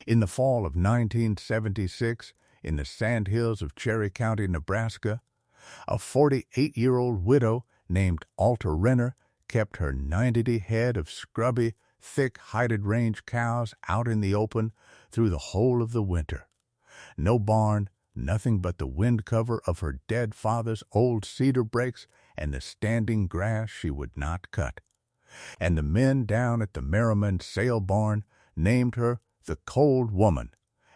In the fall of 1976, in the sandhills of Cherry County, Nebraska, a 48-year-old widow named Alta Renner kept her 90 head of scrubby, thick-hided range cows out in the open through the whole of the winter. No barn, nothing but the wind cover of her dead father's old cedar brakes and the standing grass she would not cut. And the men down at the Merriman sale barn named her the Cold Woman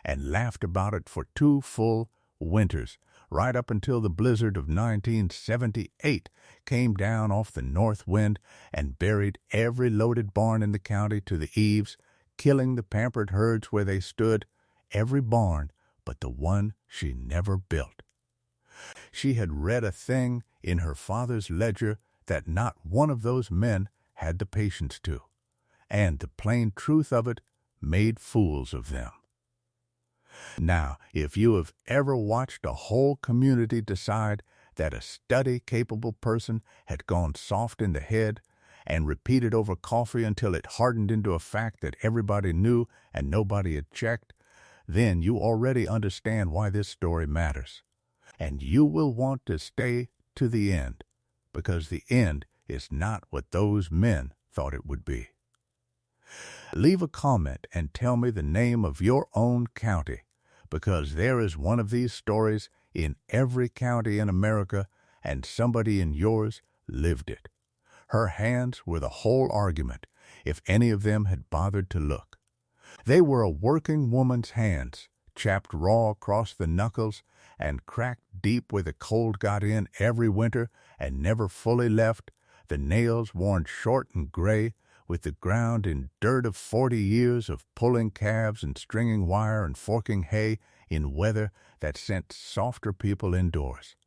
and laughed about it for 2 full winters, right up until the blizzard of 1978 came down off the north wind and buried every loaded barn in the county to the eaves, killing the pampered herds where they stood, every barn but the one she never built. She had read a thing in her father's ledger that not one of those men had the patience to, and the plain truth of it made fools of them. Now, if you have ever watched a whole community decide that a study-capable person had gone soft in the head and repeated over coffee until it hardened into a fact that everybody knew and nobody had checked, then you already understand why this story matters. And you will want to stay to the end, because the end is not what those men thought it would be. Leave a comment and tell me the name of your own county, because there is one of these stories in every county in America, and somebody in yours lived it. Her hands were the whole argument, if any of them had bothered to look. They were a working woman's hands, chapped raw across the knuckles and cracked deep where the cold got in every winter and never fully left, the nails worn short and gray, with the ground in dirt of 40 years of pulling calves and stringing wire and forking hay in weather that sent softer people indoors.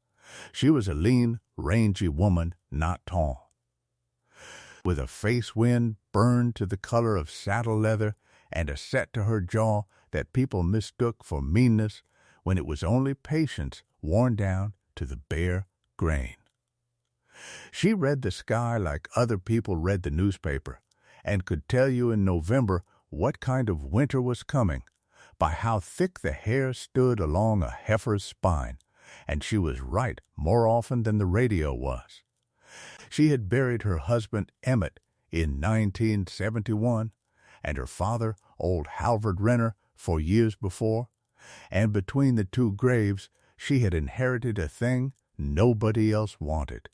She was a lean, rangy woman, not tall. With a face wind burned to the color of saddle leather and a set to her jaw that people mistook for meanness when it was only patience worn down to the bare grain. She read the sky like other people read the newspaper, and could tell you in November what kind of winter was coming by how thick the hair stood along a heifer's spine, and she was right more often than the radio was. She had buried her husband Emmett in 1971, and her father, old Halvard Renner, 4 years before, and between the 2 graves she had inherited a thing nobody else wanted,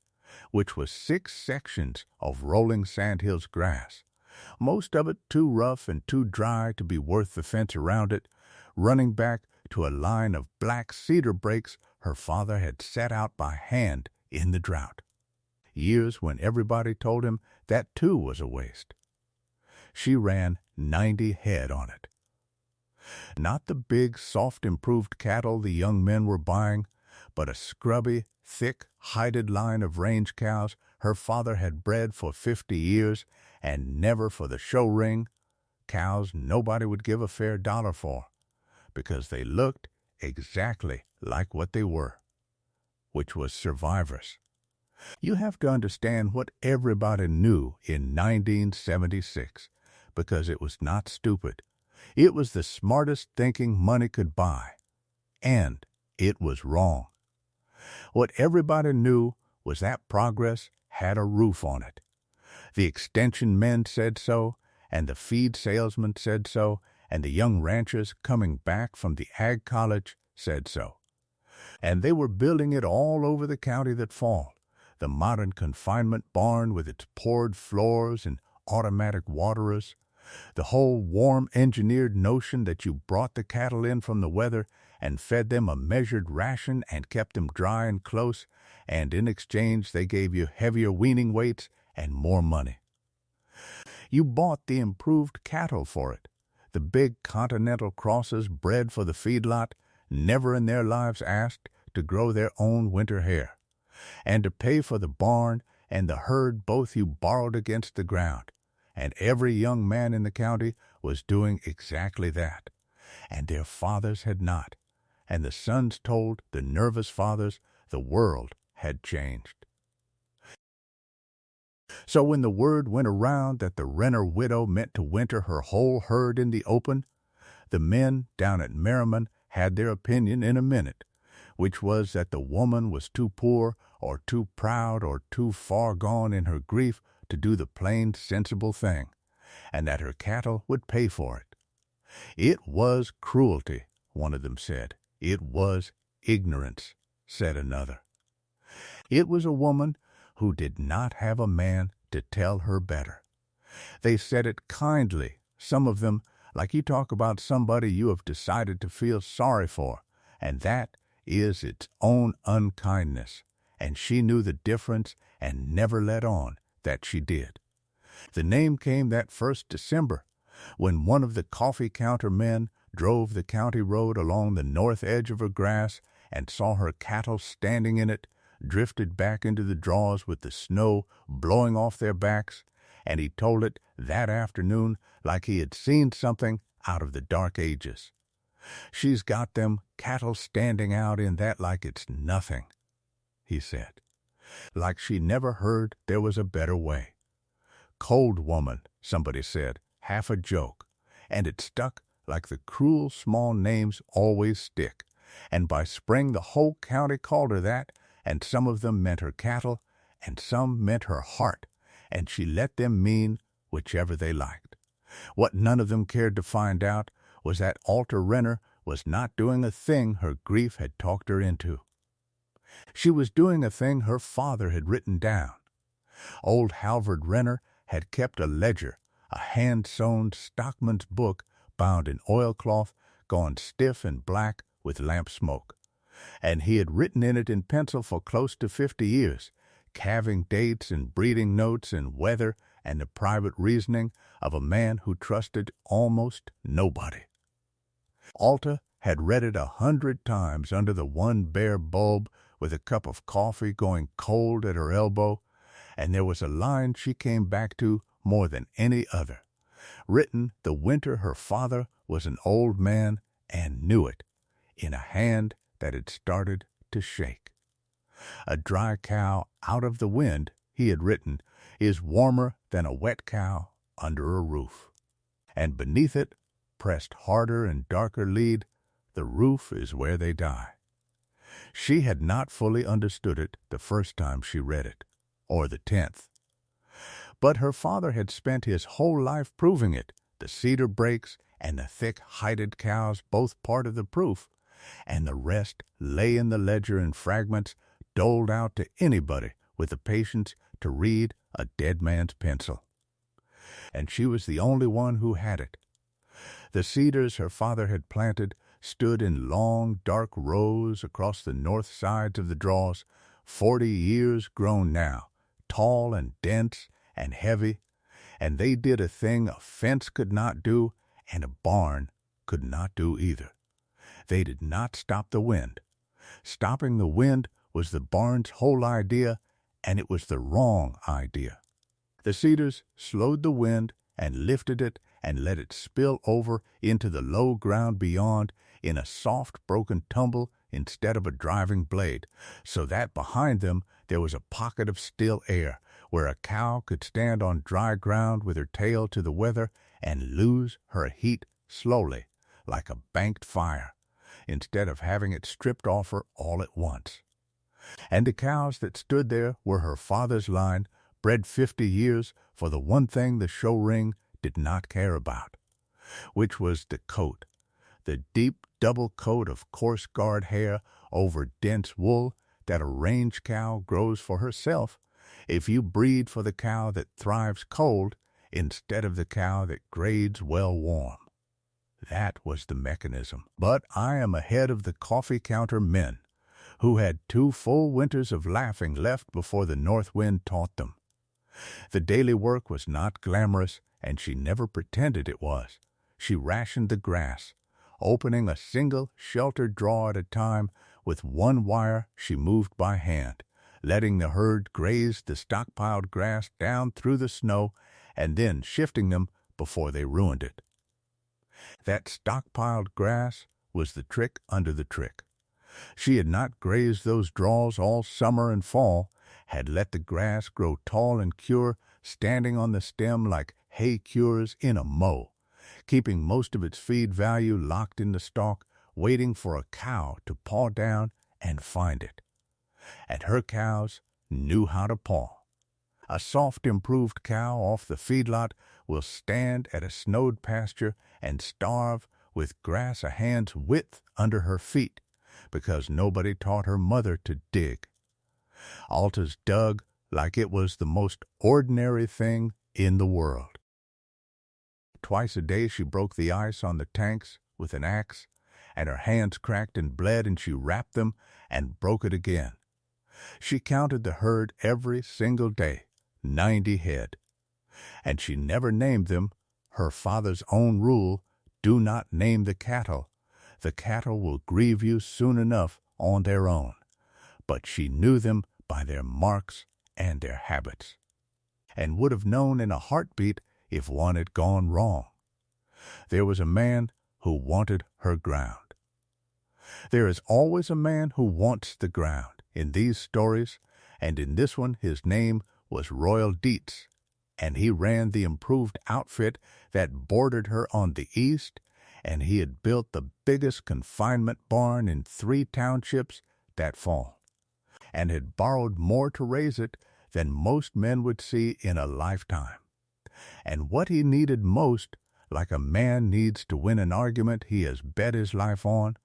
which was 6 sections of rolling sandhills grass, most of it too rough and too dry to be worth the fence around it, running back to a line of black cedar brakes her father had set out by hand in the drought. Years when everybody told him that too was a waste. She ran 90 head on it. Not the big, soft, improved cattle the young men were buying, but a scrubby, thick, hided line of range cows her father had bred for 50 years and never for the show ring, cows nobody would give a fair dollar for, because they looked exactly like what they were, which was survivors. You have to understand what everybody knew in 1976, because it was not stupid. It was the smartest thinking money could buy, and it was wrong. What everybody knew was that progress had a roof on it. The extension men said so, and the feed salesmen said so, and the young ranchers coming back from the ag college said so. And they were building it all over the county that fall. The modern confinement barn with its poured floors and automatic waterers, the whole warm-engineered notion that you brought the cattle in from the weather and fed them a measured ration and kept them dry and close, and in exchange they gave you heavier weaning weights and more money. You bought the improved cattle for it, the big Continental crosses bred for the feedlot, never in their lives asked to grow their own winter hair, and to pay for the barn and the herd both you borrowed against the ground, and every young man in the county was doing exactly that, and their fathers had not, and the sons told the nervous fathers the world had changed. So when the word went around that the Renner widow meant to winter her whole herd in the open, The men down at Merriman had their opinion in a minute, which was that the woman was too poor or too proud or too far gone in her grief to do the plain, sensible thing, and that her cattle would pay for it. It was cruelty, one of them said. It was ignorance, said another. It was a woman who did not have a man to tell her better. They said it kindly, some of them, like you talk about somebody you have decided to feel sorry for, and that is its own unkindness, and she knew the difference and never let on that she did. The name came that first December, when one of the coffee counter men drove the county road along the north edge of her grass and saw her cattle standing in it, drifted back into the draws with the snow blowing off their backs, and he told it that afternoon like he had seen something out of the dark ages. She's got them cattle standing out in that like it's nothing, he said, like she never heard there was a better way. Cold woman, somebody said, half a joke, and it stuck like the cruel small names always stick, and by spring the whole county called her that, and some of them meant her cattle, and some meant her heart, and she let them mean whichever they liked. What none of them cared to find out was that Alta Renner was not doing a thing her grief had talked her into. She was doing a thing her father had written down. Old Halvard Renner had kept a ledger, a hand-sewn stockman's book bound in oilcloth, gone stiff and black with lamp smoke, and he had written in it in pencil for close to 50 years, calving dates and breeding notes and weather and the private reasoning of a man who trusted almost nobody. Alta had read it 100 times under the one bare bulb with a cup of coffee going cold at her elbow, and there was a line she came back to more than any other, written the winter her father was an old man and knew it, in a hand that had started to shake. A dry cow out of the wind, he had written, is warmer than a wet cow under a roof. And beneath it, pressed harder and darker lead, the roof is where they die. She had not fully understood it the first time she read it, or the 10th. But her father had spent his whole life proving it, the cedar breaks and the thick-hided cows both part of the proof, and the rest lay in the ledger in fragments doled out to anybody with the patience to read a dead man's pencil. And she was the only one who had it. The cedars her father had planted stood in long, dark rows across the north sides of the draws, 40 years grown now, tall and dense and heavy, and they did a thing a fence could not do and a barn could not do either. They did not stop the wind. Stopping the wind was the barn's whole idea, and it was the wrong idea. The cedars slowed the wind and lifted it and let it spill over into the low ground beyond in a soft, broken tumble instead of a driving blade, so that behind them there was a pocket of still air where a cow could stand on dry ground with her tail to the weather and lose her heat slowly, like a banked fire, instead of having it stripped off her all at once. And the cows that stood there were her father's line, bred 50 years for the one thing the show ring did not care about, which was the coat, the deep double coat of coarse guard hair over dense wool that a range cow grows for herself if you breed for the cow that thrives cold instead of the cow that grades well warm. That was the mechanism. But I am ahead of the coffee counter men, who had 2 full winters of laughing left before the north wind taught them. The daily work was not glamorous, and she never pretended it was. She rationed the grass, opening a single sheltered draw at a time with one wire she moved by hand, letting the herd graze the stockpiled grass down through the snow and then shifting them before they ruined it. That stockpiled grass was the trick under the trick. She had not grazed those draws all summer and fall, had let the grass grow tall and cure, standing on the stem like hay cures in a mow, keeping most of its feed value locked in the stalk, waiting for a cow to paw down and find it. And her cows knew how to paw. A soft, improved cow off the feedlot will stand at a snowed pasture and starve with grass a hand's width under her feet because nobody taught her mother to dig. Alta's dug like it was the most ordinary thing in the world. Twice a day she broke the ice on the tanks with an axe, and her hands cracked and bled, and she wrapped them and broke it again. She counted the herd every single day, 90 head. And she never named them, her father's own rule, do not name the cattle. The cattle will grieve you soon enough on their own. But she knew them by their marks and their habits, and would have known in a heartbeat if one had gone wrong. There was a man who wanted her ground. There is always a man who wants the ground in these stories, and in this one his name was Royal Dietz, and he ran the improved outfit that bordered her on the east, and he had built the biggest confinement barn in 3 townships that fall, and had borrowed more to raise it than most men would see in a lifetime. And what he needed most, like a man needs to win an argument he has bet his life on,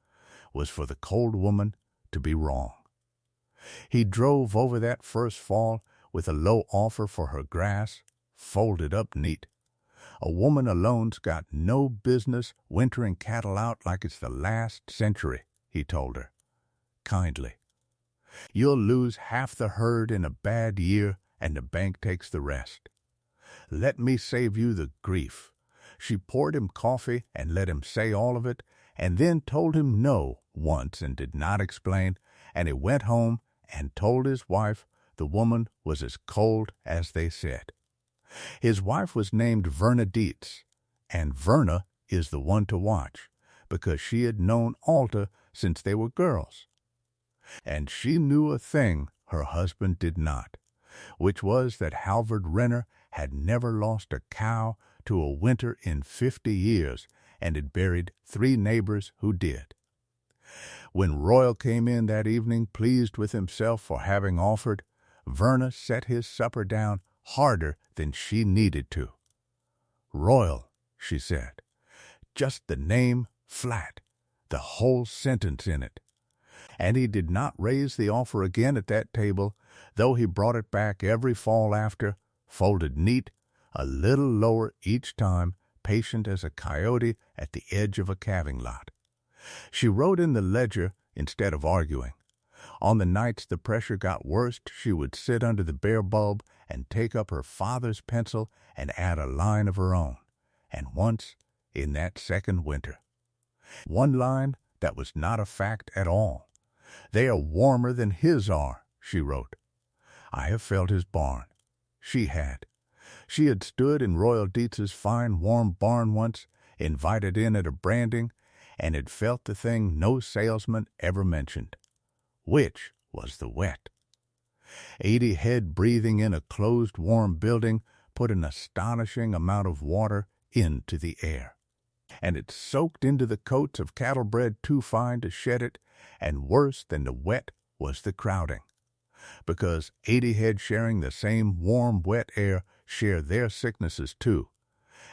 was for the cold woman to be wrong. He drove over that first fall with a low offer for her grass, folded up neat. A woman alone's got no business wintering cattle out like it's the last century, he told her, kindly. You'll lose half the herd in a bad year, and the bank takes the rest. Let me save you the grief. She poured him coffee and let him say all of it, and then told him no once and did not explain, and he went home and told his wife the woman was as cold as they said. His wife was named Verna Dietz, and Verna is the one to watch, because she had known Alta since they were girls. And she knew a thing her husband did not, which was that Halvard Renner had never lost a cow to a winter in 50 years and had buried 3 neighbors who did. When Royal came in that evening pleased with himself for having offered, Verna set his supper down harder than she needed to. Royal, she said, just the name flat, the whole sentence in it. And he did not raise the offer again at that table, though he brought it back every fall after, folded neat, a little lower each time, patient as a coyote at the edge of a calving lot. She wrote in the ledger instead of arguing. On the nights the pressure got worst, she would sit under the bare bulb and take up her father's pencil and add a line of her own. And once, in that second winter, one line that was not a fact at all. They are warmer than his are, she wrote. I have felt his barn. She had. She had stood in Royal Dietz's fine, warm barn once, invited in at a branding, and had felt the thing no salesman ever mentioned, which was the wet. 80 head breathing in a closed, warm building put an astonishing amount of water into the air, and it soaked into the coats of cattle bred too fine to shed it, and worse than the wet was the crowding, because 80 head sharing the same warm, wet air share their sicknesses too,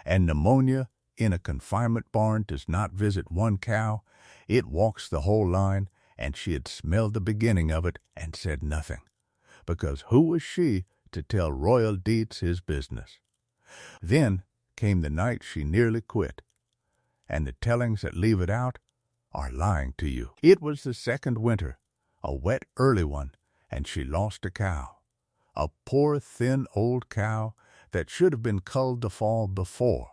and pneumonia in a confinement barn does not visit one cow, it walks the whole line, and she had smelled the beginning of it and said nothing, because who was she to tell Royal Dietz his business? Then came the night she nearly quit, and the tellings that leave it out are lying to you. It was the second winter, a wet early one, and she lost a cow, a poor thin old cow that should have been culled the fall before,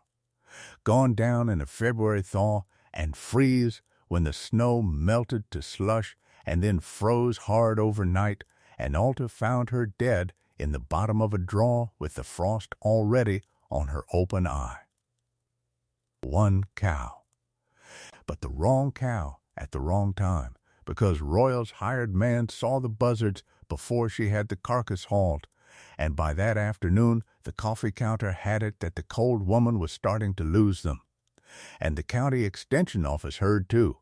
gone down in a February thaw and freeze when the snow melted to slush and then froze hard overnight, and Alta found her dead in the bottom of a draw with the frost already on her open eye. One cow. But the wrong cow at the wrong time, because Royal's hired man saw the buzzards before she had the carcass hauled, and by that afternoon the coffee counter had it that the cold woman was starting to lose them. And the county extension office heard too,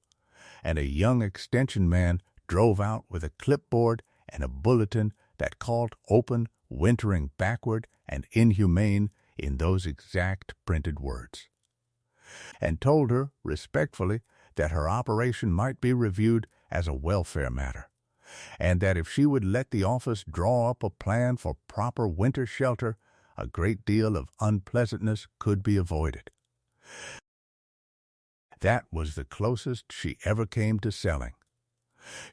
and a young extension man drove out with a clipboard and a bulletin that called open wintering backward and inhumane in those exact printed words, and told her respectfully that her operation might be reviewed as a welfare matter, and that if she would let the office draw up a plan for proper winter shelter, a great deal of unpleasantness could be avoided. That was the closest she ever came to selling.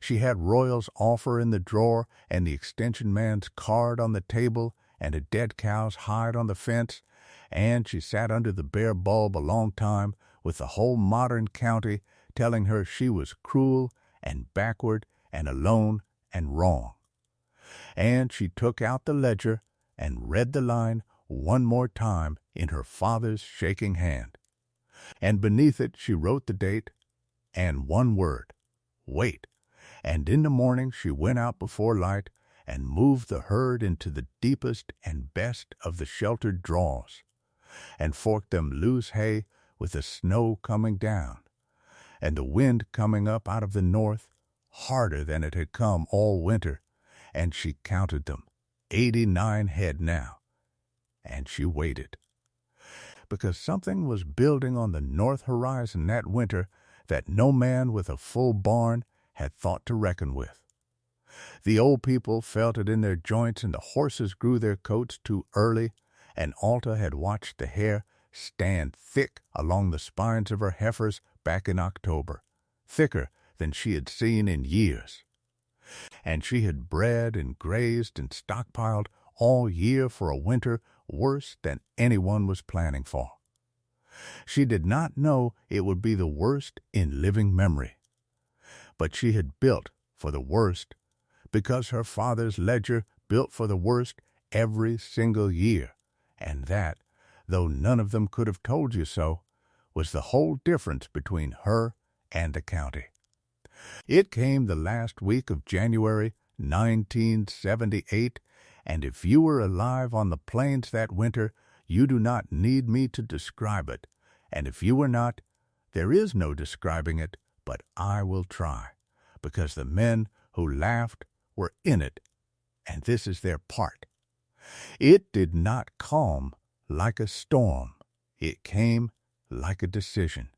She had Royal's offer in the drawer and the extension man's card on the table and a dead cow's hide on the fence, and she sat under the bare bulb a long time with the whole modern county telling her she was cruel and backward and alone and wrong. And she took out the ledger and read the line one more time in her father's shaking hand. And beneath it she wrote the date and one word, wait. And in the morning she went out before light and moved the herd into the deepest and best of the sheltered draws, and forked them loose hay with the snow coming down, and the wind coming up out of the north, harder than it had come all winter, and she counted them, 89 head now, and she waited. Because something was building on the north horizon that winter that no man with a full barn had thought to reckon with. The old people felt it in their joints, and the horses grew their coats too early, and Alta had watched the hair stand thick along the spines of her heifers back in October, thicker than she had seen in years. And she had bred and grazed and stockpiled all year for a winter worse than anyone was planning for. She did not know it would be the worst in living memory, but she had built for the worst because her father's ledger built for the worst every single year, and that, though none of them could have told you so, was the whole difference between her and the county. It came the last week of January 1978, and if you were alive on the plains that winter, you do not need me to describe it, and if you were not, there is no describing it, but I will try, because the men who laughed were in it, and this is their part. It did not come like a storm. It came like a decision.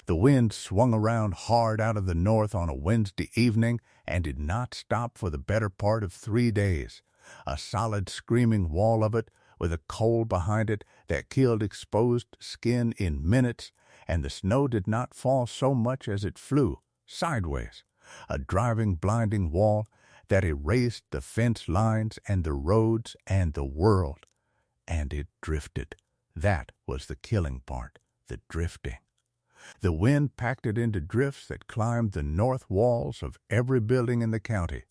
The wind swung around hard out of the north on a Wednesday evening and did not stop for the better part of 3 days, a solid screaming wall of it with a cold behind it that killed exposed skin in minutes, and the snow did not fall so much as it flew, sideways, a driving, blinding wall that erased the fence lines and the roads and the world. And it drifted. That was the killing part, the drifting. The wind packed it into drifts that climbed the north walls of every building in the county,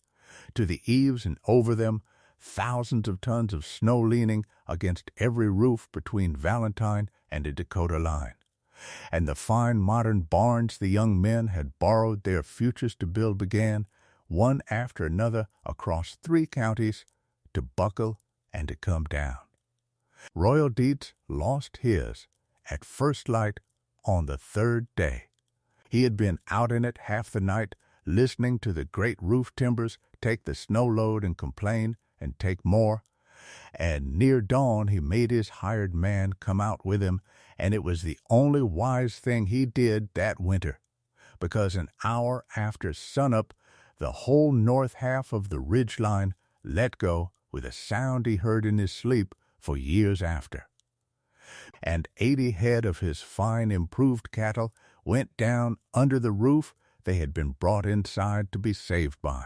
to the eaves and over them, thousands of tons of snow leaning against every roof between Valentine and the Dakota line. And the fine modern barns the young men had borrowed their futures to build began, one after another across 3 counties, to buckle and to come down. Royal Dietz lost his at first light on the 3rd day. He had been out in it half the night, listening to the great roof timbers take the snow load and complain and take more, and near dawn he made his hired man come out with him, and it was the only wise thing he did that winter, because an hour after sunup the whole north half of the ridge line let go with a sound he heard in his sleep for years after. And 80 head of his fine improved cattle went down under the roof they had been brought inside to be saved by.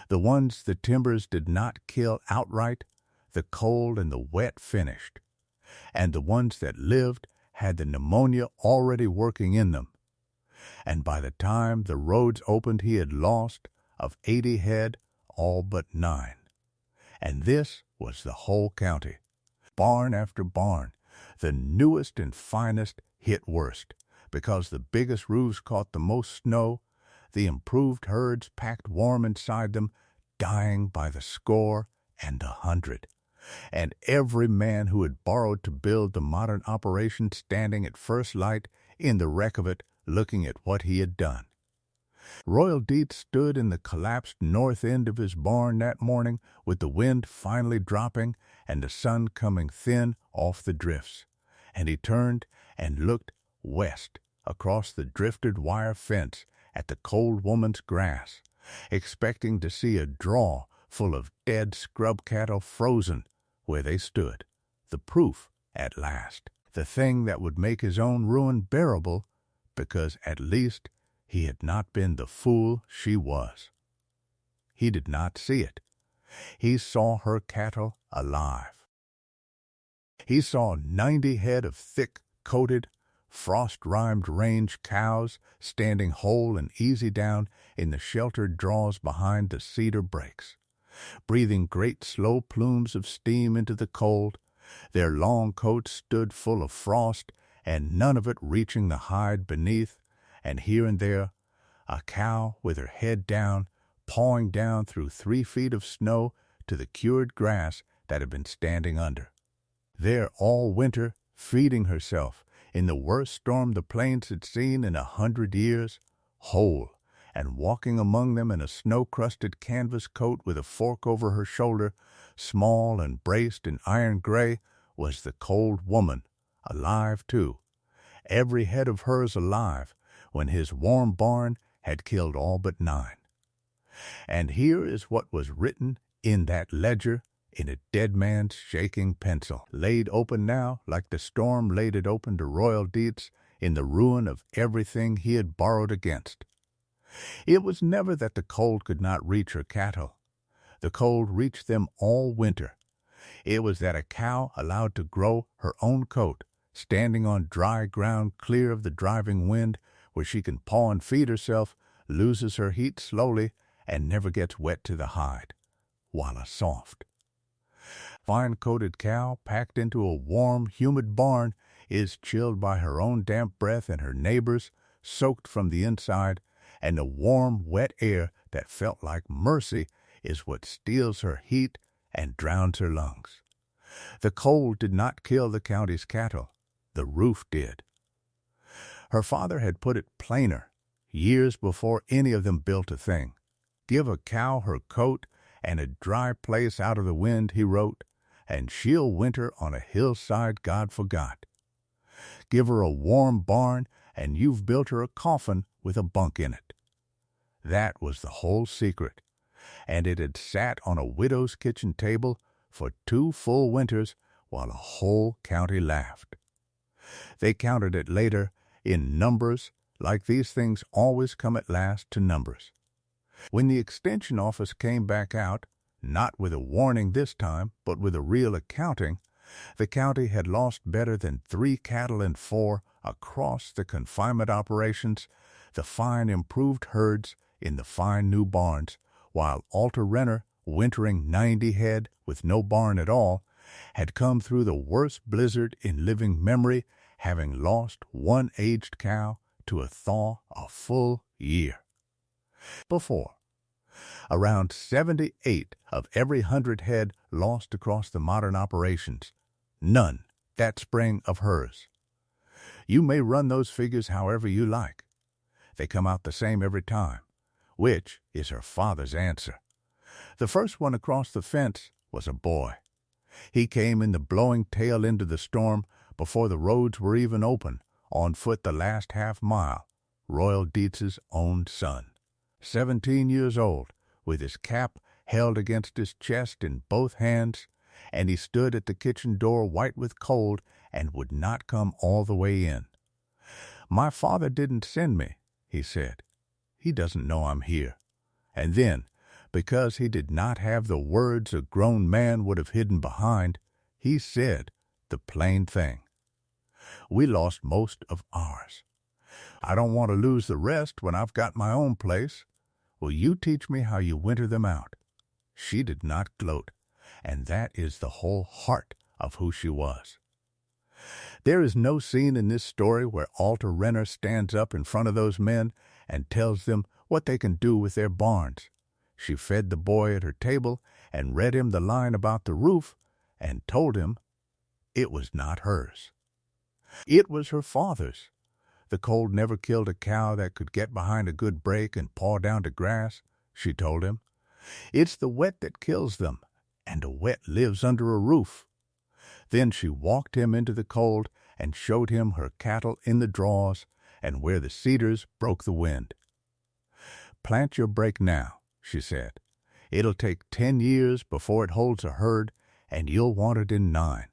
The ones the timbers did not kill outright, the cold and the wet finished, and the ones that lived had the pneumonia already working in them. And by the time the roads opened he had lost, of 80 head, all but 9. And this was the whole county. Barn after barn, the newest and finest hit worst, because the biggest roofs caught the most snow, the improved herds packed warm inside them, dying by the score and the 100. and every man who had borrowed to build the modern operation standing at first light in the wreck of it, looking at what he had done. Royal Dietz stood in the collapsed north end of his barn that morning with the wind finally dropping and the sun coming thin off the drifts, and he turned and looked west across the drifted wire fence at the cold woman's grass, expecting to see a draw full of dead scrub cattle frozen where they stood, the proof at last, the thing that would make his own ruin bearable, because at least he had not been the fool she was. He did not see it. He saw her cattle alive. He saw 90 head of thick-coated, frost-rimed range cows standing whole and easy down in the sheltered draws behind the cedar breaks, breathing great slow plumes of steam into the cold. Their long coats stood full of frost, and none of it reaching the hide beneath, and here and there a cow with her head down, pawing down through 3 feet of snow to the cured grass that had been standing under. There all winter, feeding herself in the worst storm the plains had seen in 100 years, whole, and walking among them in a snow-crusted canvas coat with a fork over her shoulder, small and braced in iron gray, was the cold woman, alive too, every head of hers alive, when his warm barn had killed all but 9. And here is what was written in that ledger in a dead man's shaking pencil, laid open now like the storm laid it open to Royal Dietz in the ruin of everything he had borrowed against. It was never that the cold could not reach her cattle. The cold reached them all winter. It was that a cow allowed to grow her own coat, standing on dry ground clear of the driving wind, where she can paw and feed herself, loses her heat slowly, and never gets wet to the hide, while a soft, fine-coated cow packed into a warm, humid barn is chilled by her own damp breath and her neighbor's, soaked from the inside, and the warm, wet air that felt like mercy is what steals her heat and drowns her lungs. The cold did not kill the county's cattle. The roof did. Her father had put it plainer, years before any of them built a thing. Give a cow her coat and a dry place out of the wind, he wrote, and she'll winter on a hillside God forgot. Give her a warm barn, and you've built her a coffin with a bunk in it. That was the whole secret, and it had sat on a widow's kitchen table for 2 full winters while a whole county laughed. They counted it later in numbers, like these things always come at last to numbers. When the extension office came back out, not with a warning this time, but with a real accounting, the county had lost better than 3 cattle and 4 across the confinement operations, the fine improved herds in the fine new barns, while Alter Renner, wintering 90 head with no barn at all, had come through the worst blizzard in living memory, having lost 1 aged cow to a thaw a full year. Before, around 78 of every 100 head lost across the modern operations, none that spring of hers. You may run those figures however you like. They come out the same every time, which is her father's answer. The first one across the fence was a boy. He came in the blowing tail end of the storm before the roads were even open, on foot the last half-mile, Royal Dietz's own son. 17 years old, with his cap held against his chest in both hands, and he stood at the kitchen door white with cold and would not come all the way in. "My father didn't send me," he said. "He doesn't know I'm here." And then, because he did not have the words a grown man would have hidden behind, he said the plain thing. "We lost most of ours. I don't want to lose the rest when I've got my own place. Will you teach me how you winter them out?" She did not gloat, and that is the whole heart of who she was. There is no scene in this story where Alter Renner stands up in front of those men and tells them what they can do with their barns. She fed the boy at her table and read him the line about the roof, and told him it was not hers. It was her father's. The cold never killed a cow that could get behind a good brake and paw down the grass, she told him. It's the wet that kills them, and the wet lives under a roof. Then she walked him into the cold and showed him her cattle in the draws and where the cedars broke the wind. Plant your brake now, she said. It'll take 10 years before it holds a herd, and you'll want it in 9.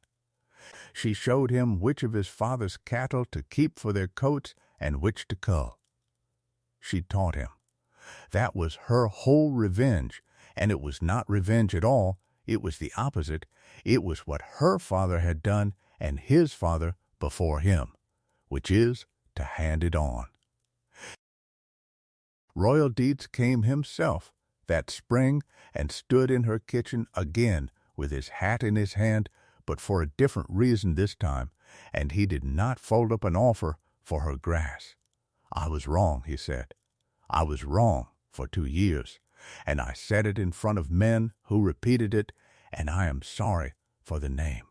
She showed him which of his father's cattle to keep for their coats and which to cull. She taught him. That was her whole revenge, and it was not revenge at all. It was the opposite. It was what her father had done and his father before him, which is to hand it on. Royal Dietz came himself that spring and stood in her kitchen again with his hat in his hand, but for a different reason this time, and he did not fold up an offer for her grass. I was wrong, he said. I was wrong for 2 years, and I said it in front of men who repeated it, and I am sorry for the name.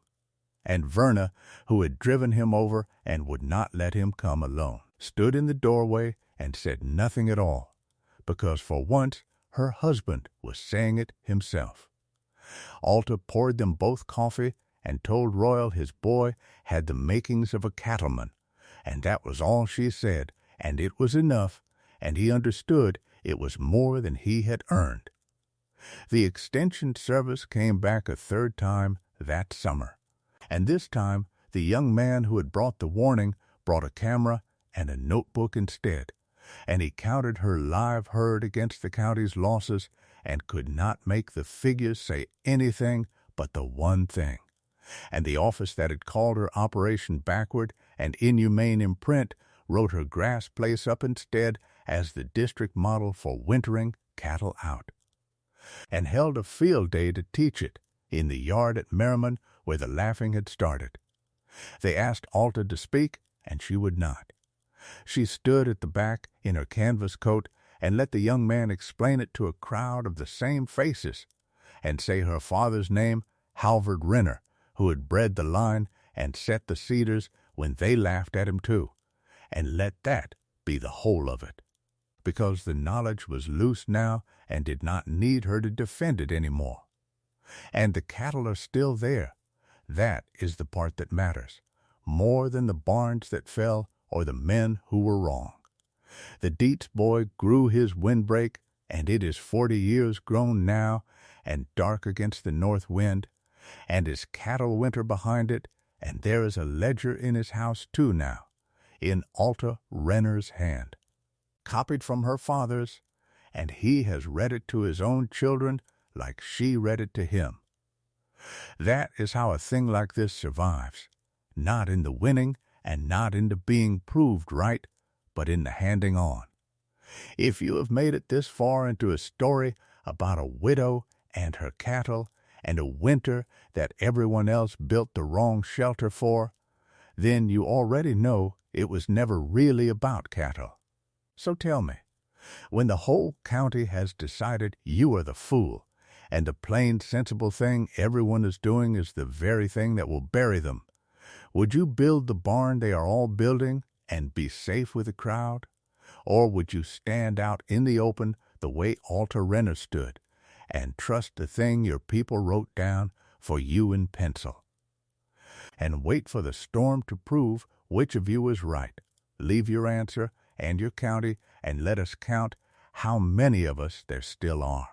And Verna, who had driven him over and would not let him come alone, stood in the doorway and said nothing at all, because for once her husband was saying it himself. Alta poured them both coffee and told Royal his boy had the makings of a cattleman, and that was all she said, and it was enough, and he understood it was more than he had earned. The extension service came back a third time that summer, and this time the young man who had brought the warning brought a camera and a notebook instead, and he counted her live herd against the county's losses and could not make the figures say anything but the one thing. And the office that had called her operation backward and inhumane in print wrote her grass place up instead as the district model for wintering cattle out, and held a field day to teach it in the yard at Merriman where the laughing had started. They asked Alta to speak, and she would not. She stood at the back in her canvas coat and let the young man explain it to a crowd of the same faces, and say her father's name, Halvard Renner, who had bred the line and set the cedars when they laughed at him too, and let that be the whole of it, because the knowledge was loose now and did not need her to defend it any more. And the cattle are still there. That is the part that matters, more than the barns that fell or the men who were wrong. The Dietz boy grew his windbreak, and it is 40 years grown now, and dark against the north wind, and his cattle winter behind it, and there is a ledger in his house too now, in Alta Renner's hand, copied from her father's, and he has read it to his own children like she read it to him. That is how a thing like this survives, not in the winning and not in the being proved right, but in the handing on. If you have made it this far into a story about a widow and her cattle and a winter that everyone else built the wrong shelter for, then you already know it was never really about cattle. So tell me, when the whole county has decided you are the fool, and the plain sensible thing everyone is doing is the very thing that will bury them, would you build the barn they are all building and be safe with the crowd? Or would you stand out in the open the way Alta Renner stood and trust the thing your people wrote down for you in pencil? And wait for the storm to prove which of you is right. Leave your answer and your county and let us count how many of us there still are.